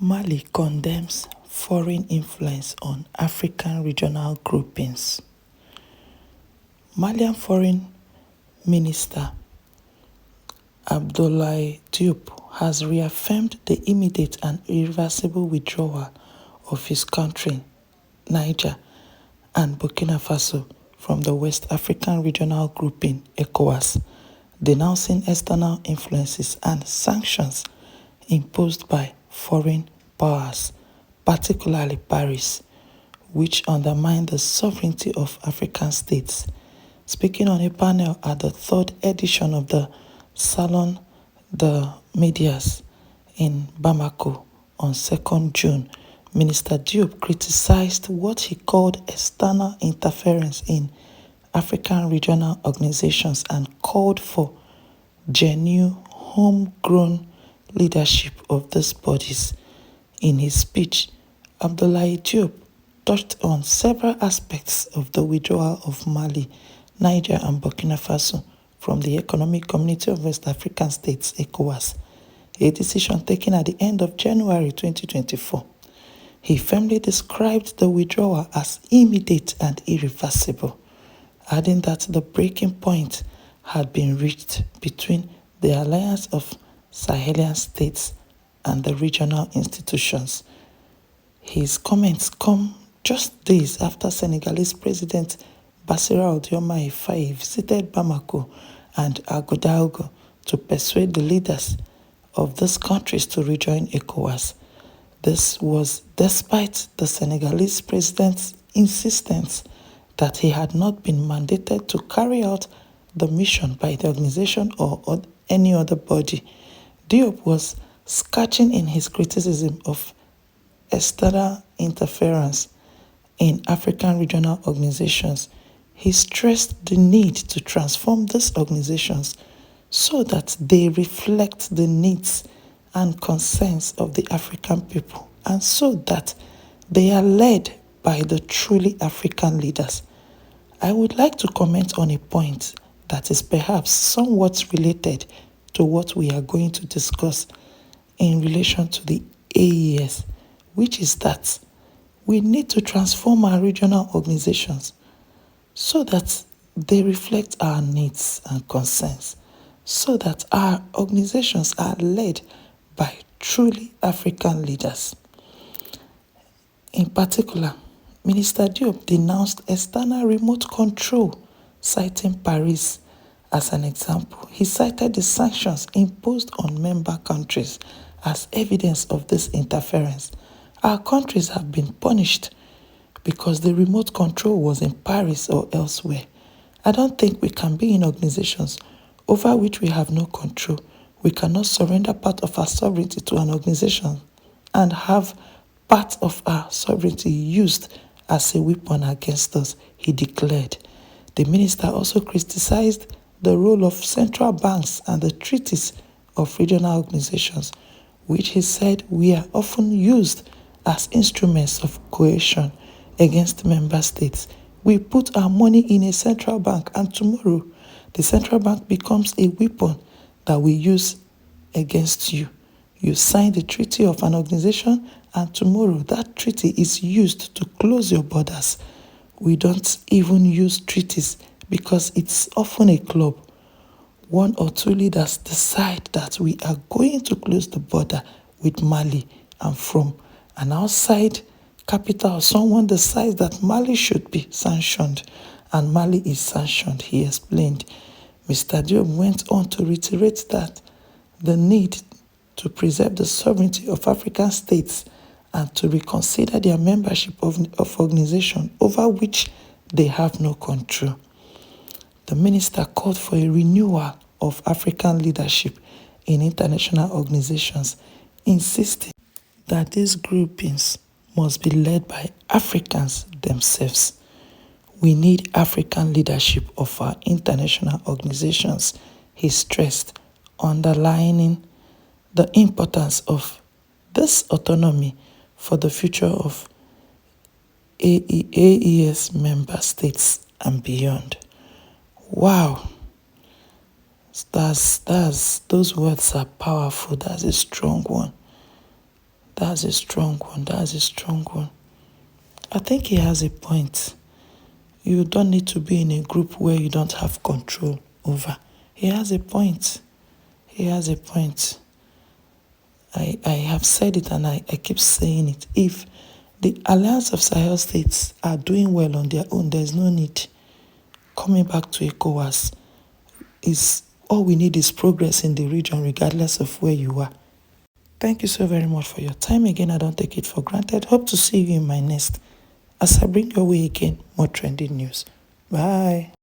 Mali condemns foreign influence on African regional groupings. Malian Foreign Minister Abdoulaye Diop has reaffirmed the immediate and irreversible withdrawal of his country, Niger, and Burkina Faso from the West African regional grouping Ecowas, denouncing external influences and sanctions imposed by foreign powers, particularly Paris, which undermine the sovereignty of African states. Speaking on a panel at the third edition of the Salon de Medias in Bamako on 2nd June, Minister Diop criticized what he called external interference in African regional organizations and called for genuine homegrown leadership of these bodies. In his speech, Abdoulaye Diop touched on several aspects of the withdrawal of Mali, Niger and Burkina Faso from the Economic Community of West African States, Ecowas, a decision taken at the end of January 2024. He firmly described the withdrawal as immediate and irreversible, adding that the breaking point had been reached between the alliance of Sahelian states and the regional institutions. His comments come just days after Senegalese President Bassirou Diomaye Faye visited Bamako and Ouagadougou to persuade the leaders of these countries to rejoin ECOWAS. This was despite the Senegalese president's insistence that he had not been mandated to carry out the mission by the organization or any other body. Diop was scorching in his criticism of external interference in African regional organizations. He stressed the need to transform these organizations so that they reflect the needs and concerns of the African people, and so that they are led by the truly African leaders. I would like to comment on a point that is perhaps somewhat related to what we are going to discuss in relation to the AES, which is that we need to transform our regional organizations so that they reflect our needs and concerns, so that our organizations are led by truly African leaders. In particular, Minister Diop denounced external remote control, citing Paris as an example. He cited the sanctions imposed on member countries as evidence of this interference. Our countries have been punished because the remote control was in Paris or elsewhere. I don't think we can be in organizations over which we have no control. We cannot surrender part of our sovereignty to an organization and have part of our sovereignty used as a weapon against us, he declared. The minister also criticized the role of central banks and the treaties of regional organizations, which he said were often used as instruments of coercion against member states. We put our money in a central bank, and tomorrow the central bank becomes a weapon that we use against you. You sign the treaty of an organization, and tomorrow that treaty is used to close your borders. We don't even use treaties because it's often a club. One or two leaders decide that we are going to close the border with Mali, and from an outside capital, someone decides that Mali should be sanctioned, and Mali is sanctioned, he explained. Mr. Diop went on to reiterate that the need to preserve the sovereignty of African states and to reconsider their membership of organizations over which they have no control. The minister called for a renewal of African leadership in international organizations, insisting that these groupings must be led by Africans themselves. We need African leadership of our international organizations, he stressed, underlining the importance of this autonomy for the future of AES member states and beyond. Wow, those words are powerful. That's a strong one. That's a strong one. That's a strong one. I think he has a point. You don't need to be in a group where you don't have control over. He has a point. He has a point. I have said it and I keep saying it. If the Alliance of Sahel states are doing well on their own, there's no need coming back to ECOWAS. All we need is progress in the region, regardless of where you are. Thank you so very much for your time again. I don't take it for granted. Hope to see you in my next as I bring your way again more trending news. Bye.